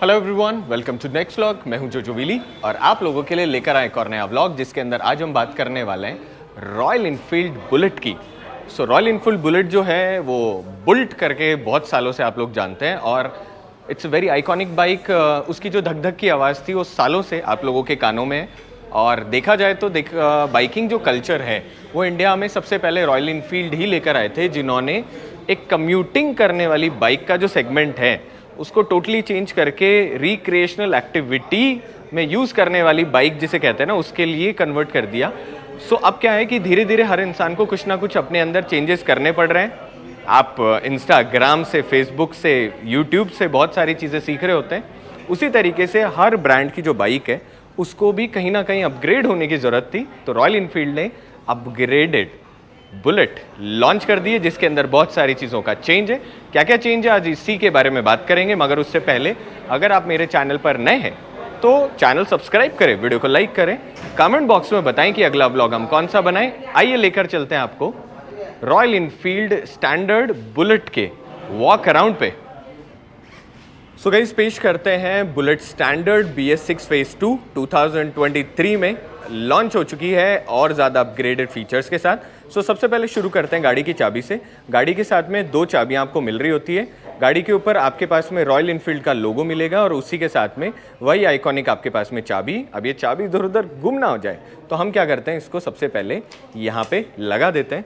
Hello everyone, welcome to next vlog. मैं हूं जोजो विली और आप लोगों के लिए लेकर आए एक और नया व्लॉग जिसके अंदर आज हम बात करने वाले हैं रॉयल इनफील्ड बुलेट की। रॉयल इनफील्ड बुलेट जो है वो बुल्ट करके बहुत सालों से आप लोग जानते हैं और it's a very iconic bike. उसकी जो धक धक की आवाज़ थी वो सालों से आप लोगों के कानों में है। और देखा जाए तो बाइकिंग जो कल्चर है वो इंडिया में सबसे पहले रॉयल इनफील्ड ही लेकर आए थे, जिन्होंने एक कम्यूटिंग करने वाली बाइक का जो सेगमेंट है उसको टोटली चेंज करके रिक्रिएशनल एक्टिविटी में यूज़ करने वाली बाइक जिसे कहते हैं ना, उसके लिए कन्वर्ट कर दिया। अब क्या है कि धीरे धीरे हर इंसान को कुछ ना कुछ अपने अंदर चेंजेस करने पड़ रहे हैं। आप इंस्टाग्राम से, फेसबुक से, यूट्यूब से बहुत सारी चीज़ें सीख रहे होते हैं। उसी तरीके से हर ब्रांड की जो बाइक है उसको भी कहीं ना कहीं अपग्रेड होने की ज़रूरत थी। तो रॉयल इनफील्ड ने अपग्रेडेड बुलेट लॉन्च कर दी है जिसके अंदर बहुत सारी चीज़ों का चेंज है। क्या क्या चेंज है आज इसी के बारे में बात करेंगे, मगर उससे पहले अगर आप मेरे चैनल पर नए हैं तो चैनल सब्सक्राइब करें, वीडियो को लाइक करें, कमेंट बॉक्स में बताएं कि अगला व्लॉग हम कौन सा बनाएं। आइए लेकर चलते हैं आपको रॉयल इनफील्ड स्टैंडर्ड बुलेट के वॉक अराउंड पे। सो गाइस, पेश करते हैं बुलेट स्टैंडर्ड BS6 फेज 2 2023 में लॉन्च हो चुकी है और ज़्यादा अपग्रेडेड फीचर्स के साथ। सबसे पहले शुरू करते हैं गाड़ी की चाबी से। गाड़ी के साथ में दो चाबियां आपको मिल रही होती है। गाड़ी के ऊपर आपके पास में रॉयल इनफील्ड का लोगो मिलेगा और उसी के साथ में वही आइकॉनिक आपके पास में चाबी। अब ये चाबी इधर उधर गुम ना हो जाए तो हम क्या करते हैं, इसको सबसे पहले यहाँ पे लगा देते हैं।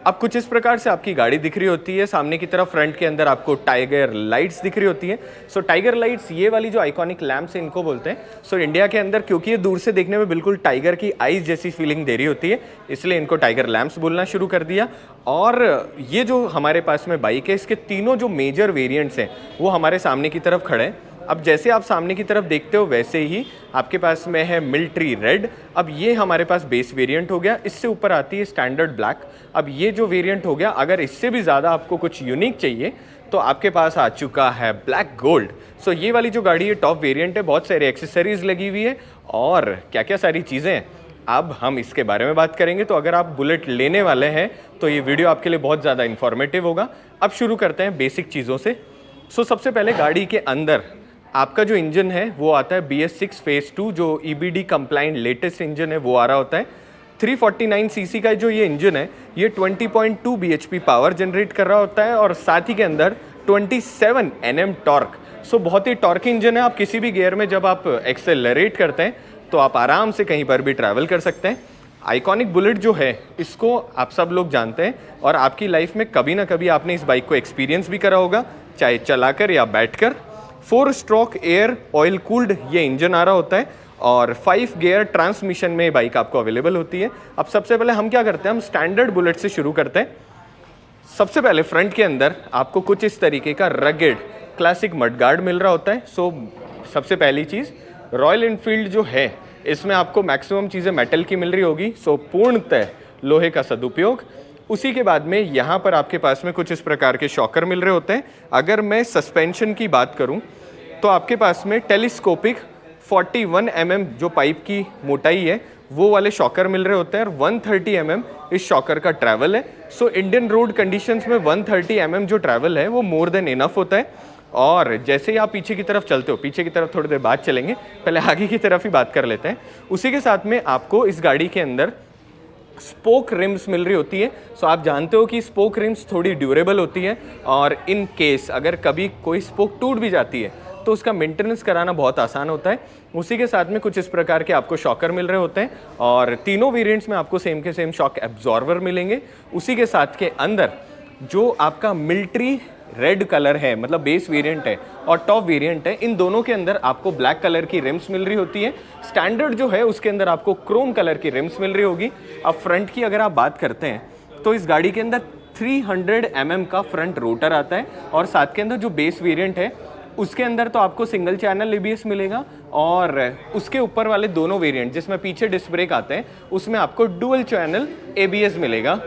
अब कुछ इस प्रकार से आपकी गाड़ी दिख रही होती है। सामने की तरफ फ्रंट के अंदर आपको टाइगर लाइट्स दिख रही होती है। टाइगर लाइट्स, ये वाली जो आइकॉनिक लैम्प्स हैं इनको बोलते हैं। इंडिया के अंदर क्योंकि ये दूर से देखने में बिल्कुल टाइगर की आईज जैसी फीलिंग दे रही होती है, इसलिए इनको टाइगर लैम्प्स बोलना शुरू कर दिया। और ये जो हमारे पास में बाइक है, इसके तीनों जो मेजर वेरियंट्स हैं वो हमारे सामने की तरफ खड़े हैं। अब जैसे आप सामने की तरफ देखते हो वैसे ही आपके पास में है मिलिट्री रेड। अब ये हमारे पास बेस वेरिएंट हो गया। इससे ऊपर आती है स्टैंडर्ड ब्लैक। अब ये जो वेरिएंट हो गया, अगर इससे भी ज़्यादा आपको कुछ यूनिक चाहिए तो आपके पास आ चुका है ब्लैक गोल्ड। ये वाली जो गाड़ी है टॉप वेरिएंट है, बहुत सारी एक्सेसरीज लगी हुई है और क्या क्या सारी चीज़ें हैं अब हम इसके बारे में बात करेंगे। तो अगर आप बुलेट लेने वाले हैं तो ये वीडियो आपके लिए बहुत ज़्यादा इन्फॉर्मेटिव होगा। अब शुरू करते हैं बेसिक चीज़ों से। सबसे पहले गाड़ी के अंदर आपका जो इंजन है वो आता है BS6 फेज 2, जो EBD कंप्लाइंट लेटेस्ट इंजन है वो आ रहा होता है। 349 सीसी का जो ये इंजन है ये 20.2 bhp पावर जनरेट कर रहा होता है और साथ ही के अंदर 27 Nm टॉर्क। बहुत ही टॉर्क इंजन है। आप किसी भी गियर में जब आप एक्सेलरेट करते हैं तो आप आराम से कहीं पर भी ट्रैवल कर सकते हैं। आइकॉनिक बुलेट जो है इसको आप सब लोग जानते हैं और आपकी लाइफ में कभी ना कभी आपने इस बाइक को एक्सपीरियंस भी करा होगा, चाहे चलाकर या बैठकर। 4 स्ट्रोक एयर ऑयल कूल्ड ये इंजन आ रहा होता है और 5 गियर ट्रांसमिशन में बाइक आपको अवेलेबल होती है। अब सबसे पहले हम क्या करते हैं, हम स्टैंडर्ड बुलेट से शुरू करते हैं। सबसे पहले फ्रंट के अंदर आपको कुछ इस तरीके का रगेड क्लासिक मडगार्ड मिल रहा होता है। सबसे पहली चीज़, रॉयल इनफील्ड जो है इसमें आपको मैक्सिमम चीज़ें मेटल की मिल रही होगी, पूर्णतः लोहे का सदुपयोग। उसी के बाद में यहाँ पर आपके पास में कुछ इस प्रकार के शॉकर मिल रहे होते हैं। अगर मैं सस्पेंशन की बात करूँ तो आपके पास में टेलीस्कोपिक 41 mm जो पाइप की मोटाई है वो वाले शॉकर मिल रहे होते हैं और 130 mm इस शॉकर का ट्रैवल है। इंडियन रोड कंडीशंस में 130 mm जो ट्रैवल है वो मोर देन इनफ होता है। और जैसे ही आप पीछे की तरफ चलते हो, पीछे की तरफ थोड़ी देर बाद चलेंगे, पहले आगे की तरफ ही बात कर लेते हैं। उसी के साथ में आपको इस गाड़ी के अंदर स्पोक रिम्स मिल रही होती है। आप जानते हो कि स्पोक रिम्स थोड़ी ड्यूरेबल होती है और इन केस अगर कभी कोई स्पोक टूट भी जाती है तो उसका मेंटेनेंस कराना बहुत आसान होता है। उसी के साथ में कुछ इस प्रकार के आपको शॉकर मिल रहे होते हैं और तीनों वेरिएंट्स में आपको सेम के सेम शॉक एब्जॉर्वर मिलेंगे। उसी के साथ के अंदर जो आपका मिलिट्री रेड कलर है, मतलब बेस वेरिएंट है और टॉप वेरिएंट है, इन दोनों के अंदर आपको ब्लैक कलर की रिम्स मिल रही होती है। स्टैंडर्ड जो है उसके अंदर आपको क्रोम कलर की रिम्स मिल रही होगी। अब फ्रंट की अगर आप बात करते हैं तो इस गाड़ी के अंदर 300 mm का फ्रंट रोटर आता है और साथ के अंदर जो बेस वेरिएंट है उसके अंदर तो आपको सिंगल चैनल ABS मिलेगा और उसके ऊपर वाले दोनों वेरिएंट जिसमें पीछे डिस्क ब्रेक आते हैं उसमें आपको डुअल चैनल ABS मिलेगा।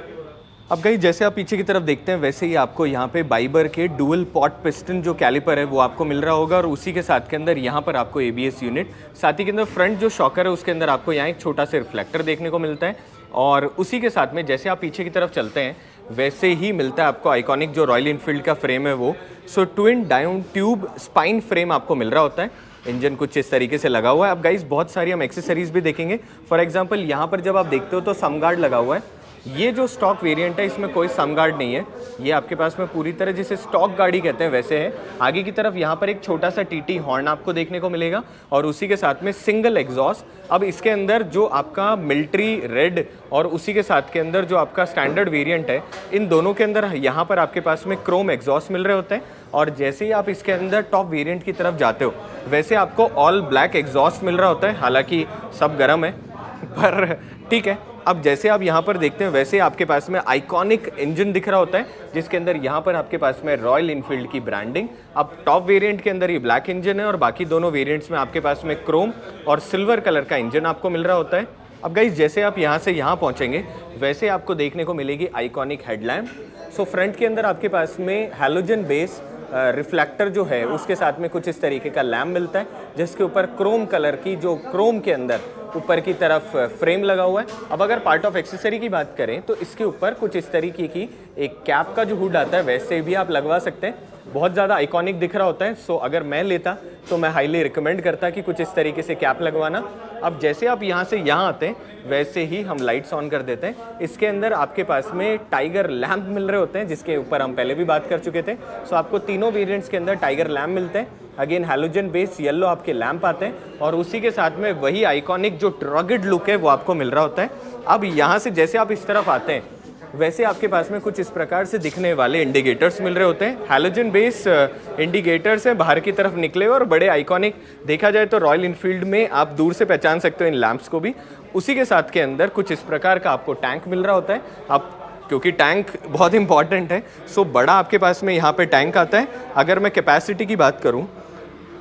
अब गाइस, जैसे आप पीछे की तरफ देखते हैं वैसे ही आपको यहाँ पे बाइबर के डुअल पॉट पिस्टन जो कैलिपर है वो आपको मिल रहा होगा और उसी के साथ के अंदर यहाँ पर आपको ABS यूनिट, साथ ही के अंदर फ्रंट जो शॉकर है उसके अंदर आपको यहाँ एक छोटा सा रिफ्लेक्टर देखने को मिलता है। और उसी के साथ में जैसे आप पीछे की तरफ चलते हैं वैसे ही मिलता है आपको आइकॉनिक जो रॉयल इनफील्ड का फ्रेम है वो। So twin down tube spine frame आपको मिल रहा होता है। इंजन कुछ इस तरीके से लगा हुआ है। अब गाइस बहुत सारी हम एक्सेसरीज भी देखेंगे। फॉर एग्जांपल यहाँ पर जब आप देखते हो तो सम गार्ड लगा हुआ है। ये जो स्टॉक वेरिएंट है इसमें कोई सम गार्ड नहीं है, ये आपके पास में पूरी तरह जिसे स्टॉक गाड़ी कहते हैं वैसे है। आगे की तरफ यहाँ पर एक छोटा सा टीटी हॉर्न आपको देखने को मिलेगा और उसी के साथ में सिंगल एग्जॉस्ट। अब इसके अंदर जो आपका मिलिट्री रेड और उसी के साथ के अंदर जो आपका स्टैंडर्ड वेरिएंट है, इन दोनों के अंदर यहाँ पर आपके पास में क्रोम एग्जॉस्ट मिल रहे होते हैं। और जैसे ही आप इसके अंदर टॉप वेरिएंट की तरफ जाते हो वैसे आपको ऑल ब्लैक एग्जॉस्ट मिल रहा होता है। हालांकि सब गर्म है पर ठीक है। अब जैसे आप यहाँ पर देखते हैं वैसे आपके पास में आइकॉनिक इंजन दिख रहा होता है जिसके अंदर यहाँ पर आपके पास में रॉयल इनफील्ड की ब्रांडिंग। अब टॉप वेरिएंट के अंदर ये ब्लैक इंजन है और बाकी दोनों वेरिएंट्स में आपके पास में क्रोम और सिल्वर कलर का इंजन आपको मिल रहा होता है। अब गाइस जैसे आप यहाँ से यहाँ पहुँचेंगे वैसे आपको देखने को मिलेगी आइकॉनिक हेडलैम्प। सो फ्रंट के अंदर आपके पास में हैलोजन बेस रिफ्लेक्टर जो है उसके साथ में कुछ इस तरीके का लैम्प मिलता है जिसके ऊपर क्रोम कलर की जो क्रोम के अंदर ऊपर की तरफ फ्रेम लगा हुआ है। अब अगर पार्ट ऑफ एक्सेसरी की बात करें तो इसके ऊपर कुछ इस तरीके की एक कैप का जो हुड आता है वैसे भी आप लगवा सकते हैं। बहुत ज़्यादा आइकॉनिक दिख रहा होता है। सो अगर मैं लेता तो मैं हाईली रिकमेंड करता कि कुछ इस तरीके से कैप लगवाना। अब जैसे आप यहाँ से यहाँ आते हैं वैसे ही हम लाइट्स ऑन कर देते हैं। इसके अंदर आपके पास में टाइगर लैम्प मिल रहे होते हैं जिसके ऊपर हम पहले भी बात कर चुके थे। सो आपको तीनों वेरिएंट्स के अंदर टाइगर लैम्प मिलते हैं। अगेन हैलोजन बेस येलो आपके लैंप आते हैं और उसी के साथ में वही आइकॉनिक जो रॉकेट लुक है वो आपको मिल रहा होता है। अब यहाँ से जैसे आप इस तरफ आते हैं वैसे आपके पास में कुछ इस प्रकार से दिखने वाले इंडिकेटर्स मिल रहे होते हैं। हैलोजन बेस इंडिकेटर्स हैं बाहर की तरफ निकले हुए और बड़े आइकॉनिक। देखा जाए तो रॉयल इनफील्ड में आप दूर से पहचान सकते हो इन लैंप्स को भी। उसी के साथ के अंदर कुछ इस प्रकार का आपको टैंक मिल रहा होता है। आप क्योंकि टैंक बहुत इंपॉर्टेंट है सो बड़ा आपके पास में यहाँ पे टैंक आता है। अगर मैं कैपेसिटी की बात करूँ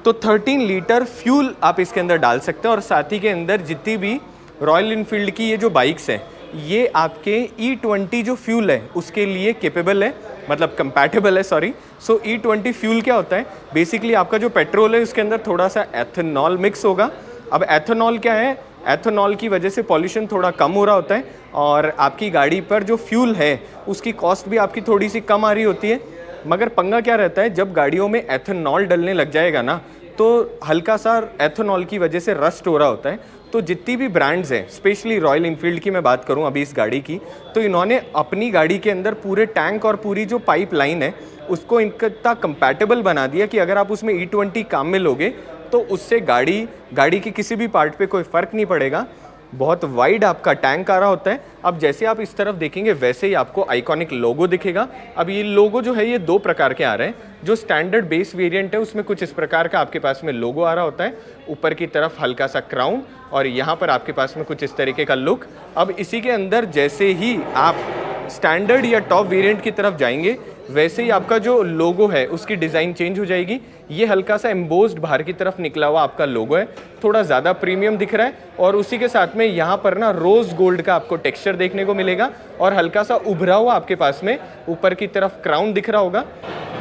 तो 13 लीटर फ्यूल आप इसके अंदर डाल सकते हैं और साथ ही के अंदर जितनी भी रॉयल इनफील्ड की ये जो बाइक्स हैं ये आपके E20 जो फ्यूल है उसके लिए केपेबल है, मतलब कंपैटिबल है सॉरी। सो E20 फ्यूल क्या होता है, बेसिकली आपका जो पेट्रोल है उसके अंदर थोड़ा सा एथेनॉल मिक्स होगा। अब एथेनॉल क्या है, एथेनॉल की वजह से पॉल्यूशन थोड़ा कम हो रहा होता है और आपकी गाड़ी पर जो फ्यूल है उसकी कॉस्ट भी आपकी थोड़ी सी कम आ रही होती है। मगर पंगा क्या रहता है, जब गाड़ियों में एथेनॉल डलने लग जाएगा ना तो हल्का सा एथेनॉल की वजह से रस्ट हो रहा होता है। तो जितनी भी ब्रांड्स हैं, स्पेशली रॉयल इनफील्ड की मैं बात करूं अभी इस गाड़ी की, तो इन्होंने अपनी गाड़ी के अंदर पूरे टैंक और पूरी जो पाइप लाइन है उसको इतना कंपैटिबल बना दिया कि अगर आप उसमें E20 काम में लोगे तो उससे गाड़ी के किसी भी पार्ट पे कोई फ़र्क नहीं पड़ेगा। बहुत वाइड आपका टैंक आ रहा होता है। अब जैसे आप इस तरफ देखेंगे वैसे ही आपको आइकॉनिक लोगो दिखेगा। अब ये लोगो जो है ये दो प्रकार के आ रहे हैं। जो स्टैंडर्ड बेस वेरिएंट है उसमें कुछ इस प्रकार का आपके पास में लोगो आ रहा होता है, ऊपर की तरफ हल्का सा क्राउन और यहाँ पर आपके पास में कुछ इस तरीके का लुक। अब इसी के अंदर जैसे ही आप स्टैंडर्ड या टॉप वेरिएंट की तरफ जाएंगे वैसे ही आपका जो लोगो है उसकी डिज़ाइन चेंज हो जाएगी। ये हल्का सा एम्बोस्ड बाहर की तरफ निकला हुआ आपका लोगो है, थोड़ा ज़्यादा प्रीमियम दिख रहा है और उसी के साथ में यहाँ पर ना रोज़ गोल्ड का आपको टेक्सचर देखने को मिलेगा और हल्का सा उभरा हुआ आपके पास में ऊपर की तरफ क्राउन दिख रहा होगा।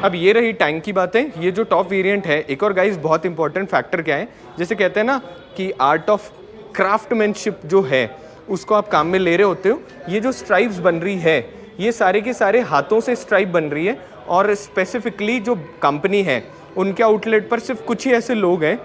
अब ये रही टैंक की बातें। ये जो टॉप वेरिएंट है, एक और गाइस बहुत इंपॉर्टेंट फैक्टर क्या है, जैसे कहते हैं ना कि आर्ट ऑफ क्राफ्टमैनशिप जो है उसको आप काम में ले रहे होते हो। ये जो स्ट्राइप्स बन रही है ये सारे के सारे हाथों से स्ट्राइप बन रही है और स्पेसिफिकली जो कंपनी है उनके आउटलेट पर सिर्फ कुछ ही ऐसे लोग हैं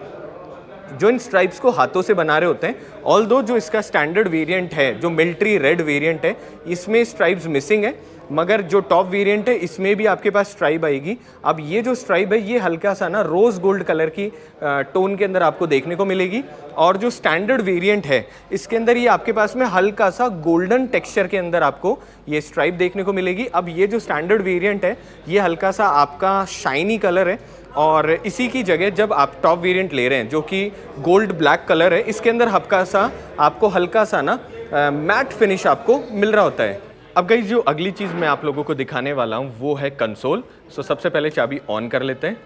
जो इन स्ट्राइप्स को हाथों से बना रहे होते हैं। ऑल्दो जो इसका स्टैंडर्ड वेरिएंट है, जो मिलिट्री रेड वेरिएंट है, इसमें स्ट्राइप्स मिसिंग है, मगर जो टॉप वेरिएंट है इसमें भी आपके पास स्ट्राइप आएगी। अब ये जो स्ट्राइप है ये हल्का सा ना रोज़ गोल्ड कलर की टोन के अंदर आपको देखने को मिलेगी और जो स्टैंडर्ड वेरिएंट है इसके अंदर ये आपके पास में हल्का सा गोल्डन टेक्सचर के अंदर आपको ये स्ट्राइप देखने को मिलेगी। अब ये जो स्टैंडर्ड वेरिएंट है ये हल्का सा आपका शाइनी कलर है और इसी की जगह जब आप टॉप वेरिएंट ले रहे हैं जो कि गोल्ड ब्लैक कलर है, इसके अंदर आपको हल्का सा ना मैट फिनिश आपको मिल रहा होता है। अब गाइस जो अगली चीज़ मैं आप लोगों को दिखाने वाला हूँ वो है कंसोल। सो सबसे पहले चाबी ऑन कर लेते हैं।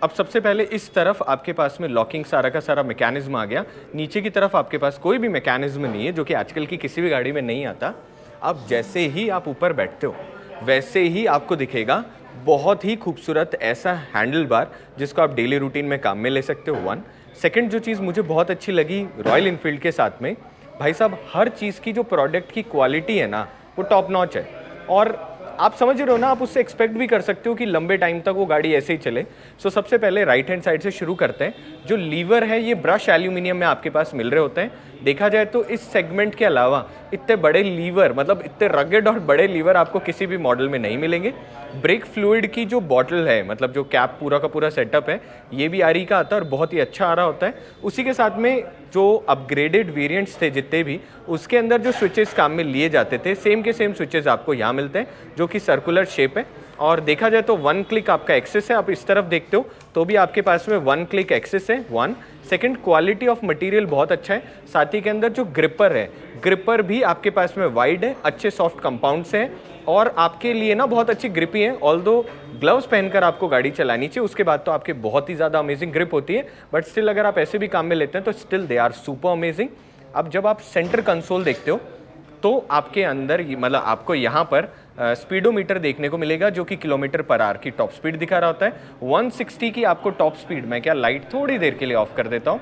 अब सबसे पहले इस तरफ आपके पास में लॉकिंग सारा का सारा मैकेनिज्म आ गया। नीचे की तरफ आपके पास कोई भी मैकेनिज्म नहीं है जो कि आजकल की किसी भी गाड़ी में नहीं आता। अब जैसे ही आप ऊपर बैठते हो वैसे ही आपको दिखेगा बहुत ही खूबसूरत ऐसा हैंडल बार जिसको आप डेली रूटीन में काम में ले सकते हो। 1 सेकेंड जो चीज़ मुझे बहुत अच्छी लगी रॉयल इनफील्ड के साथ में, भाई साहब हर चीज़ की जो प्रोडक्ट की क्वालिटी है ना वो टॉप नॉच है और आप समझ रहे हो ना, आप उससे एक्सपेक्ट भी कर सकते हो कि लंबे टाइम तक वो गाड़ी ऐसे ही चले। सो सबसे पहले राइट हैंड साइड से शुरू करते हैं। जो लीवर है ये ब्रश एल्यूमिनियम में आपके पास मिल रहे होते हैं। देखा जाए तो इस सेगमेंट के अलावा इतने बड़े लीवर, मतलब इतने रगेड और बड़े लीवर आपको किसी भी मॉडल में नहीं मिलेंगे। ब्रेक फ्लूइड की जो बॉटल है, मतलब जो कैप पूरा का पूरा सेटअप है, ये भी आरी का आता है और बहुत ही अच्छा आ रहा होता है। उसी के साथ में जो अपग्रेडेड वेरिएंट्स थे जितने भी, उसके अंदर जो स्विचेस काम में लिए जाते थे, सेम के सेम स्विचेस आपको यहाँ मिलते हैं, जो कि सर्कुलर शेप है। और देखा जाए तो 1 क्लिक आपका एक्सेस है। आप इस तरफ देखते हो तो भी आपके पास में 1 क्लिक एक्सेस है। 1 सेकंड, क्वालिटी ऑफ मटेरियल बहुत अच्छा है। साथ ही के अंदर जो ग्रिपर है, ग्रिपर भी आपके पास में वाइड है, अच्छे सॉफ्ट कंपाउंड से है और आपके लिए ना बहुत अच्छी ग्रिपी है। ऑल्दो ग्लव्स पहनकर आपको गाड़ी चलानी चाहिए, उसके बाद तो आपके बहुत ही ज़्यादा अमेजिंग ग्रिप होती है, बट स्टिल अगर आप ऐसे भी काम में लेते हैं तो still they are super amazing. अब जब आप सेंटर कंसोल देखते हो तो आपके अंदर मतलब आपको यहाँ पर स्पीडोमीटर देखने को मिलेगा, जो कि किलोमीटर पर आवर की टॉप स्पीड दिखा रहा होता है। 160 की आपको टॉप स्पीड, मैं क्या लाइट थोड़ी देर के लिए ऑफ कर देता हूँ।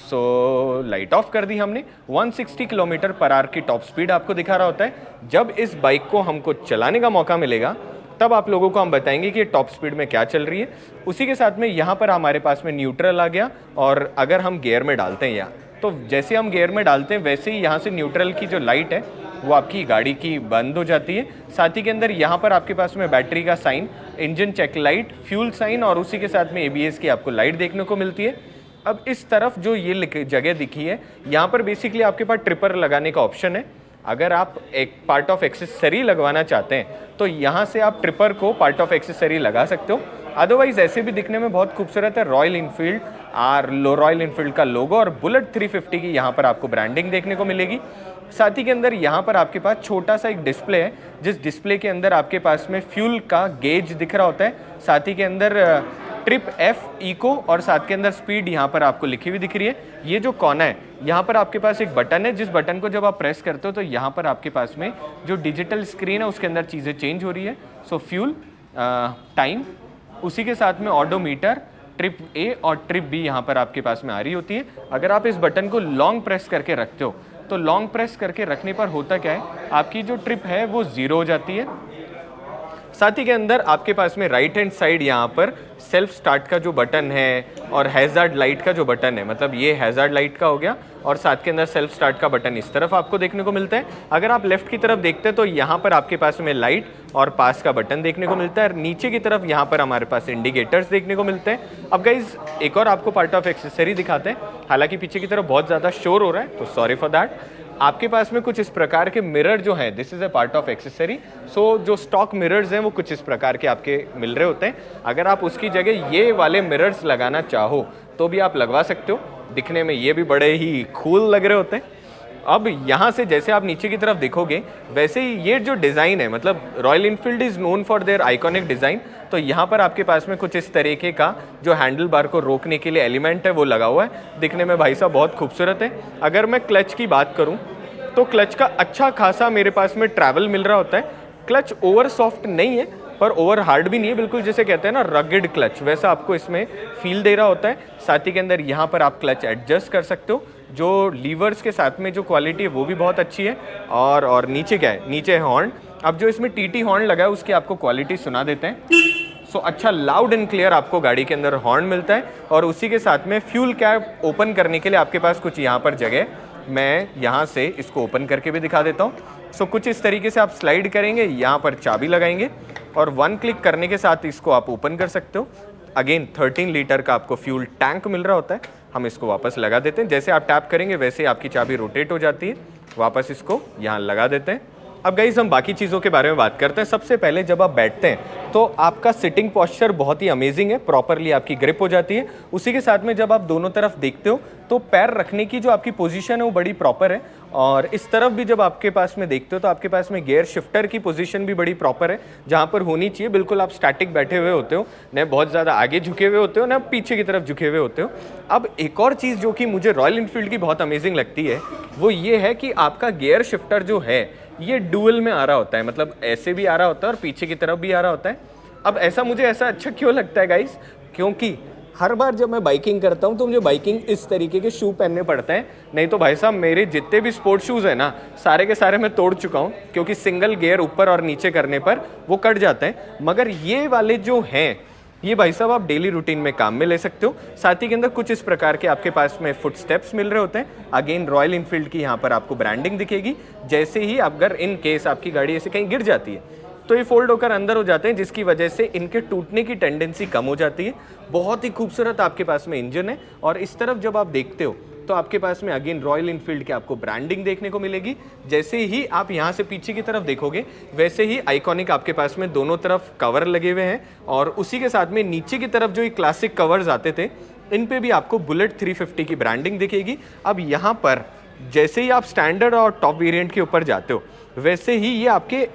सो लाइट ऑफ कर दी हमने। 160 किलोमीटर पर आवर की टॉप स्पीड आपको दिखा रहा होता है। जब इस बाइक को हमको चलाने का मौका मिलेगा तब आप लोगों को हम बताएंगे कि टॉप स्पीड में क्या चल रही है। उसी के साथ में यहाँ पर हमारे पास में न्यूट्रल आ गया, और अगर हम गियर में डालते हैं यहाँ, तो जैसे हम गियर में डालते हैं वैसे ही यहाँ से न्यूट्रल की जो लाइट है वो आपकी गाड़ी की बंद हो जाती है। साथ ही के अंदर यहाँ पर आपके पास में बैटरी का sign, engine check light, fuel sign और उसी के साथ में एबीएस की आपको लाइट देखने को मिलती है। अब इस तरफ जो ये जगह दिखी है, यहाँ पर बेसिकली आपके पास ट्रिपर लगाने का ऑप्शन है। अगर आप एक पार्ट ऑफ एक्सेसरी लगवाना चाहते हैं तो यहाँ से आप ट्रिपर को पार्ट ऑफ एक्सेसरी लगा सकते हो। अदरवाइज ऐसे भी दिखने में बहुत खूबसूरत है। रॉयल इनफील्ड रॉयल इनफील्ड का लोगो और बुलेट 350 की यहाँ पर आपको ब्रांडिंग देखने को मिलेगी। साथ ही के अंदर यहाँ पर आपके पास छोटा सा एक डिस्प्ले है, जिस डिस्प्ले के अंदर आपके पास में फ्यूल का गेज दिख रहा होता है। साथ ही के अंदर ट्रिप एफ इको और साथ के अंदर स्पीड यहाँ पर आपको लिखी हुई दिख रही है। ये जो कोना है, यहाँ पर आपके पास एक बटन है, जिस बटन को जब आप प्रेस करते हो तो यहाँ पर आपके पास में जो डिजिटल स्क्रीन है उसके अंदर चीज़ें चेंज हो रही है। सो फ्यूल, टाइम, उसी के साथ में ऑडोमीटर, ट्रिप ए और ट्रिप बी यहाँ पर आपके पास में आ रही होती है। अगर आप इस बटन को लॉन्ग प्रेस करके रखते हो तो लॉन्ग प्रेस करके रखने पर होता क्या है, आपकी जो ट्रिप है वो 0 हो जाती है। साथ ही के अंदर आपके पास में राइट हैंड साइड यहाँ पर सेल्फ स्टार्ट का जो बटन है और हैज़ार्ड लाइट का जो बटन है, मतलब ये हैज़ार्ड लाइट का हो गया, और साथ के अंदर सेल्फ स्टार्ट का बटन इस तरफ आपको देखने को मिलता है। अगर आप लेफ्ट की तरफ देखते हैं तो यहाँ पर आपके पास में लाइट और पास का बटन देखने को मिलता है, और नीचे की तरफ यहाँ पर हमारे पास इंडिकेटर्स देखने को मिलते हैं। अब गाइज एक और आपको पार्ट ऑफ एक्सेसरी दिखाते हैं, हालांकि पीछे की तरफ बहुत ज़्यादा शोर हो रहा है तो सॉरी फॉर दैट। आपके पास में कुछ इस प्रकार के मिरर जो हैं, this is a part of accessory. So जो स्टॉक मिरर्स हैं वो कुछ इस प्रकार के आपके मिल रहे होते हैं। अगर आप उसकी जगह ये वाले मिरर्स लगाना चाहो तो भी आप लगवा सकते हो, दिखने में ये भी बड़े ही कूल लग रहे होते हैं। अब यहाँ से जैसे आप नीचे की तरफ देखोगे वैसे ही ये जो डिज़ाइन है, मतलब royal Enfield is known for their iconic design, तो यहाँ पर आपके पास में कुछ इस तरीके का जो हैंडल बार को रोकने के लिए एलिमेंट है वो लगा हुआ है। दिखने में भाई साहब बहुत खूबसूरत है। अगर मैं क्लच की बात करूँ तो क्लच का अच्छा खासा मेरे पास में ट्रैवल मिल रहा होता है। क्लच ओवर सॉफ्ट नहीं है पर ओवर हार्ड भी नहीं है, बिल्कुल जैसे कहते हैं ना रगेड क्लच, वैसा आपको इसमें फील दे रहा होता है। साथ ही के अंदर यहाँ पर आप क्लच एडजस्ट कर सकते हो। जो लीवर्स के साथ में जो क्वालिटी है वो भी बहुत अच्छी है। और नीचे क्या है, नीचे है हॉर्न। अब जो इसमें टीटी हॉर्न लगा है उसकी आपको क्वालिटी सुना देते हैं। सो अच्छा लाउड एंड क्लियर आपको गाड़ी के अंदर हॉर्न मिलता है। और उसी के साथ में फ्यूल कैप ओपन करने के लिए आपके पास कुछ यहाँ पर जगह, मैं यहाँ से इसको ओपन करके भी दिखा देता हूँ। सो कुछ इस तरीके से आप स्लाइड करेंगे, यहाँ पर चाबी लगाएंगे और 1 क्लिक करने के साथ इसको आप ओपन कर सकते हो। अगेन 13 लीटर का आपको फ्यूल टैंक मिल रहा होता है। हम इसको वापस लगा देते हैं, जैसे आप टैप करेंगे वैसे आपकी चाबी रोटेट हो जाती है। वापस इसको यहाँ लगा देते हैं। अब गाइस हम बाकी चीज़ों के बारे में बात करते हैं। सबसे पहले जब आप बैठते हैं तो आपका सिटिंग पॉस्चर बहुत ही अमेजिंग है, प्रॉपरली आपकी ग्रिप हो जाती है। उसी के साथ में जब आप दोनों तरफ देखते हो तो पैर रखने की जो आपकी पोजीशन है वो बड़ी प्रॉपर है। और इस तरफ भी जब आपके पास में देखते हो तो आपके पास में गियर शिफ्टर की पोजीशन भी बड़ी प्रॉपर है, जहाँ पर होनी चाहिए। बिल्कुल आप स्टैटिक बैठे हुए होते हो, न बहुत ज़्यादा आगे झुके हुए होते हो न पीछे की तरफ झुके हुए होते हो। अब एक और चीज़ जो कि मुझे रॉयल इनफील्ड की बहुत अमेजिंग लगती है वो ये है कि आपका गियर शिफ्टर जो है ये डुअल में आ रहा होता है, मतलब ऐसे भी आ रहा होता है और पीछे की तरफ भी आ रहा होता है। अब ऐसा मुझे ऐसा अच्छा क्यों लगता है गाइस, क्योंकि हर बार जब मैं बाइकिंग करता हूँ तो मुझे बाइकिंग इस तरीके के शू पहनने पड़ते हैं, नहीं तो भाई साहब मेरे जितने भी स्पोर्ट्स शूज़ है ना सारे के सारे मैं तोड़ चुका हूँ, क्योंकि सिंगल गियर ऊपर और नीचे करने पर वो कट जाते हैं। मगर ये वाले जो हैं ये भाई साहब आप डेली रूटीन में काम में ले सकते हो। साथ ही के अंदर कुछ इस प्रकार के आपके पास में फुट स्टेप्स मिल रहे होते हैं। अगेन रॉयल इनफील्ड की यहाँ पर आपको ब्रांडिंग दिखेगी। जैसे ही अगर इन केस आपकी गाड़ी ऐसे कहीं गिर जाती है तो ये फोल्ड होकर अंदर हो जाते हैं, जिसकी वजह से इनके टूटने की टेंडेंसी कम हो जाती है। बहुत ही खूबसूरत आपके पास में इंजन है, और इस तरफ जब आप देखते हो तो आपके पास में अगेन रॉयल इनफील्ड की आपको ब्रांडिंग देखने को मिलेगी। जैसे ही आप यहाँ से पीछे की तरफ देखोगे वैसे ही आइकॉनिक आपके पास में दोनों तरफ कवर लगे हुए हैं, और उसी के साथ में नीचे की तरफ जो ये क्लासिक कवर्स आते थे इन पे भी आपको बुलेट 350 की ब्रांडिंग दिखेगी। अब यहाँ पर जैसे ही आप स्टैंडर्ड और टॉप वेरिएंट के ऊपर जाते हो वैसे ही ये आपके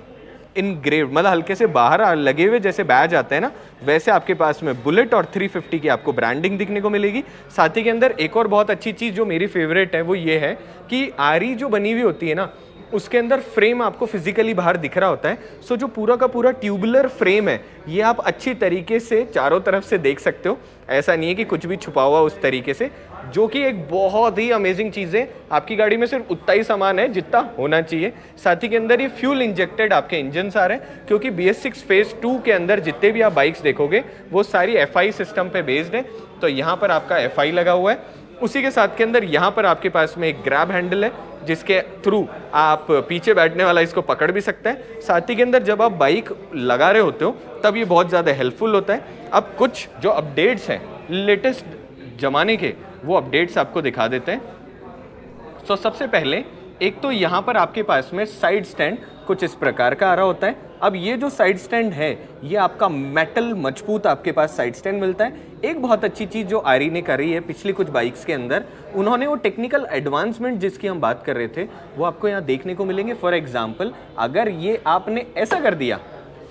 इनग्रेव्ड मतलब हल्के से बाहर लगे हुए जैसे बैज आते हैं ना, वैसे आपके पास में बुलेट और 350 की आपको ब्रांडिंग दिखने को मिलेगी। साथ ही के अंदर एक और बहुत अच्छी चीज़ जो मेरी फेवरेट है वो ये है कि आरी जो बनी हुई होती है ना उसके अंदर फ्रेम आपको फिजिकली बाहर दिख रहा होता है। सो जो पूरा का पूरा ट्यूबुलर फ्रेम है ये आप अच्छी तरीके से चारों तरफ से देख सकते हो। ऐसा नहीं है कि कुछ भी छुपा हुआ उस तरीके से, जो कि एक बहुत ही अमेजिंग चीज़ है। आपकी गाड़ी में सिर्फ उतना ही सामान है जितना होना चाहिए। साथ ही के अंदर ये फ्यूल इंजेक्टेड आपके इंजन आ रहे हैं, क्योंकि BS6 फेज 2 के अंदर जितने भी आप बाइक्स देखोगे वो सारी FI सिस्टम पे बेस्ड है। तो यहाँ पर आपका FI लगा हुआ है। उसी के साथ के अंदर यहाँ पर आपके पास में एक ग्रैब हैंडल है जिसके थ्रू आप पीछे बैठने वाला इसको पकड़ भी सकते हैं। साथ ही के अंदर जब आप बाइक लगा रहे होते हो तब ये बहुत ज़्यादा हेल्पफुल होता है। अब कुछ जो अपडेट्स हैं लेटेस्ट ज़माने के वो अपडेट्स आपको दिखा देते हैं। तो सबसे पहले एक तो यहाँ पर आपके पास में साइड स्टैंड कुछ इस प्रकार का आ रहा होता है। अब ये जो साइड स्टैंड है ये आपका मेटल मजबूत आपके पास साइड स्टैंड मिलता है। एक बहुत अच्छी चीज़ जो आरी ने करी है पिछली कुछ बाइक्स के अंदर, उन्होंने वो टेक्निकल एडवांसमेंट जिसकी हम बात कर रहे थे वो आपको यहाँ देखने को मिलेंगे। फॉर एग्जाम्पल अगर ये आपने ऐसा कर दिया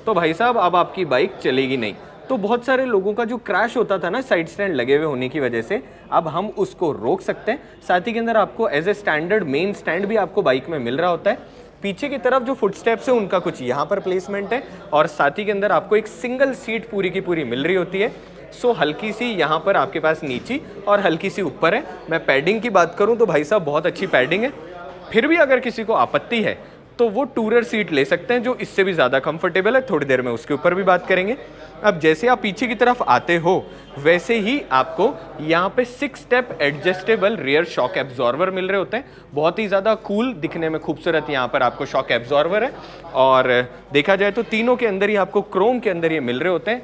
तो भाई साहब अब आपकी बाइक चलेगी नहीं। तो बहुत सारे लोगों का जो क्रैश होता था ना साइड स्टैंड लगे हुए होने की वजह से, अब हम उसको रोक सकते हैं। साथ ही के अंदर आपको as a standard main stand भी आपको बाइक में मिल रहा होता है। पीछे की तरफ जो फुटस्टेप्स है उनका कुछ यहाँ पर प्लेसमेंट है, और साथ ही के अंदर आपको एक सिंगल सीट पूरी की पूरी मिल रही होती है। सो हल्की सी यहाँ पर आपके पास नीची और हल्की सी ऊपर है। मैं पैडिंग की बात करूँ तो भाई साहब बहुत अच्छी पैडिंग है। फिर भी अगर किसी को आपत्ति है तो वो टूरर सीट ले सकते हैं जो इससे भी ज़्यादा कंफर्टेबल है। थोड़ी देर में उसके ऊपर भी बात करेंगे। अब जैसे आप पीछे की तरफ आते हो वैसे ही आपको यहाँ पे 6 step adjustable rear shock absorber मिल रहे होते हैं। बहुत ही ज़्यादा कूल दिखने में खूबसूरत यहाँ पर आपको शॉक एब्जॉर्वर है, और देखा जाए तो तीनों के अंदर ही आपको क्रोम के अंदर ये मिल रहे होते हैं।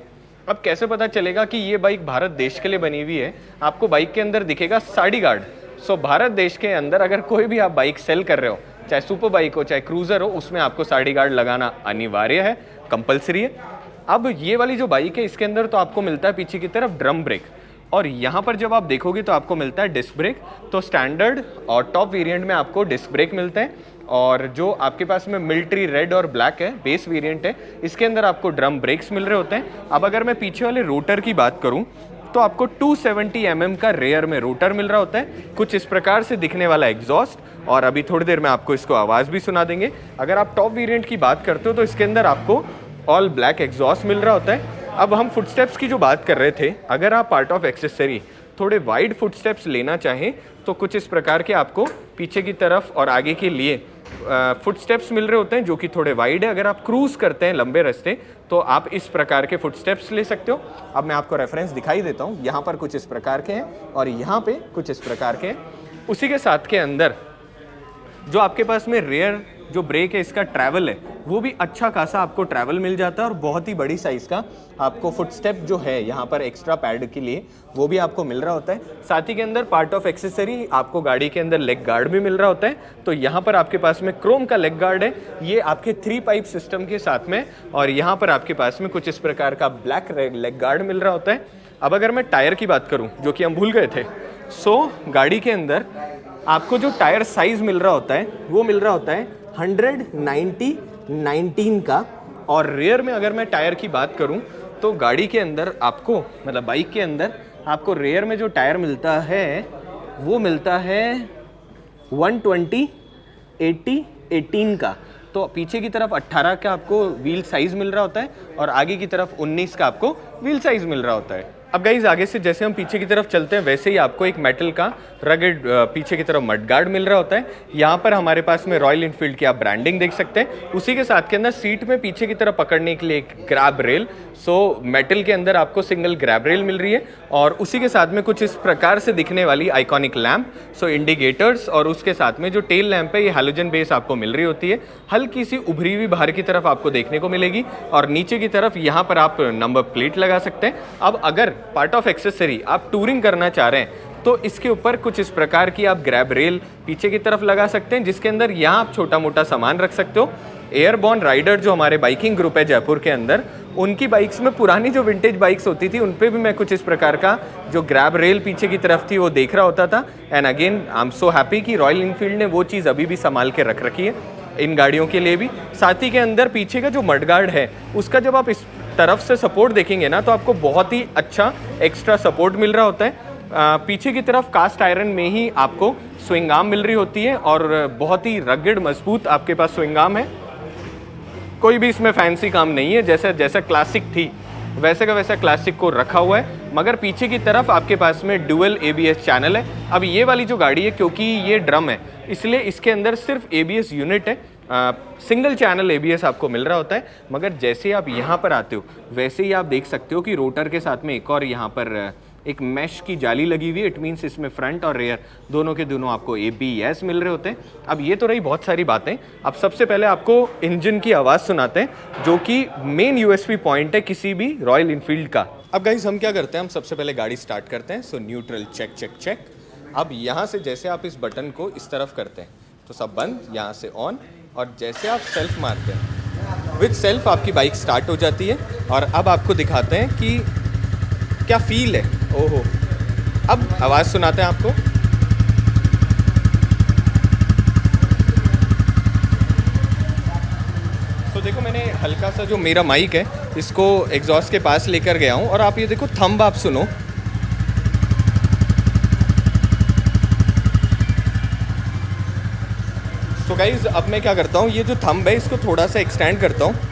अब कैसे पता चलेगा कि ये बाइक भारत देश के लिए बनी हुई है? आपको बाइक के अंदर दिखेगा साडी गार्ड। सो भारत देश के अंदर अगर कोई भी आप बाइक सेल कर रहे हो, चाहे सुपर बाइक हो चाहे क्रूजर हो, उसमें आपको साडी गार्ड लगाना अनिवार्य है, कंपलसरी है। अब ये वाली जो बाइक है इसके अंदर तो आपको मिलता है पीछे की तरफ ड्रम ब्रेक, और यहाँ पर जब आप देखोगे तो आपको मिलता है डिस्क ब्रेक। तो स्टैंडर्ड और टॉप वेरिएंट में आपको डिस्क ब्रेक मिलते हैं, और जो आपके पास में मिलिट्री रेड और ब्लैक है बेस वेरिएंट है, इसके अंदर आपको ड्रम ब्रेक्स मिल रहे होते हैं। अब अगर मैं पीछे वाले रोटर की बात करूं तो आपको 270 mm का रेयर में रोटर मिल रहा होता है, कुछ इस प्रकार से दिखने वाला एग्जॉस्ट, और अभी थोड़ी देर में आपको इसको आवाज़ भी सुना देंगे। अगर आप टॉप वेरिएंट की बात करते हो तो इसके अंदर आपको ऑल ब्लैक एग्जॉस्ट मिल रहा होता है। अब हम फुटस्टेप्स की जो बात कर रहे थे, अगर आप पार्ट ऑफ एक्सेसरी थोड़े वाइड फुटस्टेप्स लेना चाहें तो कुछ इस प्रकार के आपको पीछे की तरफ और आगे के लिए फुटस्टेप्स मिल रहे होते हैं जो कि थोड़े वाइड है। अगर आप क्रूज़ करते हैं लंबे रास्ते तो आप इस प्रकार के फुटस्टेप्स ले सकते हो। अब मैं आपको रेफरेंस दिखाई देता हूँ। यहाँ पर कुछ इस प्रकार के हैं और यहाँ पे कुछ इस प्रकार के हैं। उसी के साथ के अंदर जो आपके पास में रेयर जो ब्रेक है इसका ट्रैवल है वो भी अच्छा खासा आपको ट्रैवल मिल जाता है, और बहुत ही बड़ी साइज़ का आपको फुटस्टेप जो है यहाँ पर एक्स्ट्रा पैड के लिए वो भी आपको मिल रहा होता है। साथ ही के अंदर पार्ट ऑफ एक्सेसरी आपको गाड़ी के अंदर लेग गार्ड भी मिल रहा होता है। तो यहाँ पर आपके पास में क्रोम का लेग गार्ड है, ये आपके 3 पाइप सिस्टम के साथ में, और यहाँ पर आपके पास में कुछ इस प्रकार का ब्लैक लेग गार्ड मिल रहा होता है। अब अगर मैं टायर की बात करूँ जो कि हम भूल गए थे, गाड़ी के अंदर आपको जो टायर साइज़ मिल रहा होता है वो मिल रहा होता है 100/90/19 का, और रेयर में अगर मैं टायर की बात करूं तो गाड़ी के अंदर आपको मतलब बाइक के अंदर आपको रेयर में जो टायर मिलता है वो मिलता है 120/80/18 का। तो पीछे की तरफ 18 का आपको व्हील साइज़ मिल रहा होता है और आगे की तरफ 19 का आपको व्हील साइज़ मिल रहा होता है। अब गाइज आगे से जैसे हम पीछे की तरफ चलते हैं वैसे ही आपको एक मेटल का रगड़ पीछे की तरफ मड गार्ड मिल रहा होता है। यहाँ पर हमारे पास में रॉयल इनफील्ड की आप ब्रांडिंग देख सकते हैं। उसी के साथ के अंदर सीट में पीछे की तरफ पकड़ने के लिए एक ग्रैब रेल, सो मेटल के अंदर आपको सिंगल ग्रैब रेल मिल रही है और उसी के साथ में कुछ इस प्रकार से दिखने वाली आइकॉनिक लैम्प, सो इंडिकेटर्स, और उसके साथ में जो टेल लैम्प है ये हैलोजन बेस आपको मिल रही होती है। हल्की सी उभरी हुई बाहर की तरफ आपको देखने को मिलेगी और नीचे की तरफ यहाँ पर आप नंबर प्लेट लगा सकते हैं। अब अगर पार्ट ऑफ एक्सेसरी आप टूरिंग करना चाह रहे हैं तो इसके ऊपर कुछ इस प्रकार की आप ग्रैब रेल पीछे की तरफ लगा सकते हैं, जिसके अंदर यहाँ आप छोटा मोटा सामान रख सकते हो। एयरबॉर्न राइडर जो हमारे बाइकिंग ग्रुप है जयपुर के अंदर, उनकी बाइक्स में पुरानी जो विंटेज बाइक्स होती थी उन पे भी मैं कुछ इस प्रकार का जो ग्रैब रेल पीछे की तरफ थी वो देख रहा होता था। And again I am so happy कि रॉयल इनफील्ड ने वो चीज़ अभी भी संभाल के रख रखी है इन गाड़ियों के लिए भी। साथ ही के अंदर पीछे का जो मडगार्ड है उसका जब आप इस तरफ से सपोर्ट देखेंगे ना तो आपको बहुत ही अच्छा एक्स्ट्रा सपोर्ट मिल रहा होता है। पीछे की तरफ कास्ट आयरन में ही आपको स्विंग आर्म मिल रही होती है और बहुत ही रगड़ मजबूत आपके पास स्विंग आर्म है। कोई भी इसमें फैंसी काम नहीं है, जैसा क्लासिक थी वैसे का वैसा क्लासिक को रखा हुआ है। मगर पीछे की तरफ आपके पास में डुअल ABS चैनल है। अब ये वाली जो गाड़ी है क्योंकि ये ड्रम है इसलिए इसके अंदर सिर्फ ABS यूनिट है, सिंगल चैनल ABS आपको मिल रहा होता है। मगर जैसे आप यहाँ पर आते हो वैसे ही आप देख सकते हो कि रोटर के साथ में एक और यहाँ पर एक मैश की जाली लगी हुई है। इट मीन्स इसमें फ्रंट और रेयर दोनों के दोनों आपको ABS मिल रहे होते हैं। अब ये तो रही बहुत सारी बातें। अब सबसे पहले आपको इंजन की आवाज़ सुनाते हैं जो कि मेन USP पॉइंट है किसी भी रॉयल इनफील्ड का। अब गाइज हम क्या करते हैं, हम सबसे पहले गाड़ी स्टार्ट करते हैं। सो न्यूट्रल चेक चेक चेक। अब यहाँ से जैसे आप इस बटन को इस तरफ करते हैं तो सब बंद, यहाँ से ऑन, और जैसे आप सेल्फ मारते हैं विद सेल्फ आपकी बाइक स्टार्ट हो जाती है। और अब आपको दिखाते हैं कि क्या फील है। ओहो, अब आवाज़ सुनाते हैं आपको। तो देखो मैंने हल्का सा जो मेरा माइक है इसको एग्जॉस्ट के पास लेकर गया हूँ और आप ये देखो थंब आप सुनो। तो गाइज अब मैं क्या करता हूँ, ये जो थंब है इसको थोड़ा सा एक्सटेंड करता हूँ।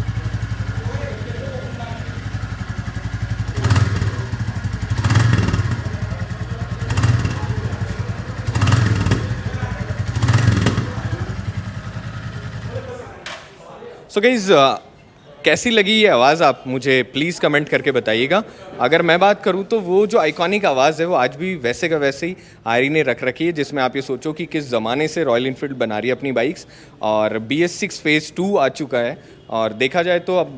सो गाइज कैसी लगी ये आवाज़ आप मुझे प्लीज़ कमेंट करके बताइएगा। अगर मैं बात करूँ तो वो जो आइकॉनिक आवाज़ है वो आज भी वैसे का वैसे ही आयरी ने रख रखी है, जिसमें आप ये सोचो कि किस ज़माने से रॉयल इनफील्ड बना रही है अपनी बाइक्स। और BS6 फेज़ 2 आ चुका है और देखा जाए तो अब